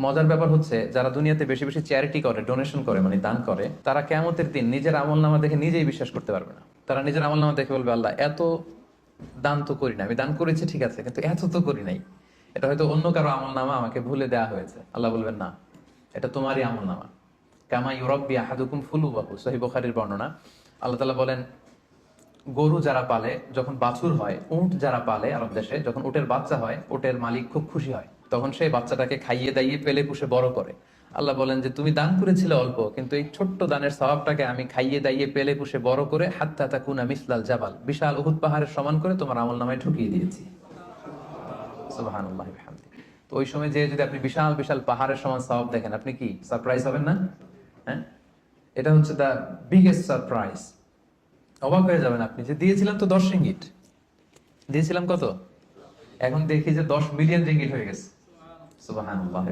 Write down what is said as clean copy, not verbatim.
মজার ব্যাপার হচ্ছে যারা দুনিয়াতে বেশি বেশি চ্যারিটি করে, ডোনেশন করে, মানে দান করে, তারা কিয়ামতের দিন নিজের আমলনামা দেখে নিজেই বিশ্বাস করতে পারবে না। তারা নিজের আমলনামা দেখে বলবে, আল্লাহ, এত দান তো করি না, আমি দান করেছি ঠিক আছে, কিন্তু এত তো করি নাই। এটা হয়তো অন্য কারো আমলনামা, আমাকে ভুলে দেওয়া হয়েছে। আল্লাহ বলবেন, না, এটা তোমারই আমলনামা। কামা ইউরাব্বি আহাদুকুম ফুলুবাহু, সহিহ বুখারীর বর্ণনা। আল্লাহ তাআলা বলেন, গরু যারা পালে যখন বাছুর হয়, উট যারা পালে আরব দেশে, যখন উটের বাচ্চা হয়, উটের মালিক খুব খুশি হয়, তখন সেই বাচ্চাটাকে খাইয়ে দাইয়ে পেলে পুষে বড় করে। আল্লাহ বলেন যে তুমি দান করেছিলে অল্প, কিন্তু এই ছোট্ট দানের সওয়াবটাকে আমি খাইয়ে দাইয়ে পেলে পুষে বড় করে হাত্তা তাকুনা মিসলাল জাবাল, বিশাল উহুদ পাহাড়ের সমান করে তোমার আমলনামায় ঢুকিয়ে দিয়েছি। সুবহানাল্লাহি ওয়া বিহামদিহি। তো ওই সময় যে যদি আপনি বিশাল বিশাল পাহাড়ের সমান সওয়াব দেখেন, আপনি কি সারপ্রাইজ হবেন না? হ্যাঁ, এটা হচ্ছে দা বিগেস্ট সারপ্রাইজ। অবাক হয়ে যাবেন আপনি, যে দিয়েছিলাম তো 10 রিঙ্গিট, দিয়েছিলাম কত, এখন দেখি যে 10 মিলিয়ন রিঙ্গিট হয়ে গেছে। সুবহানাল্লাহ।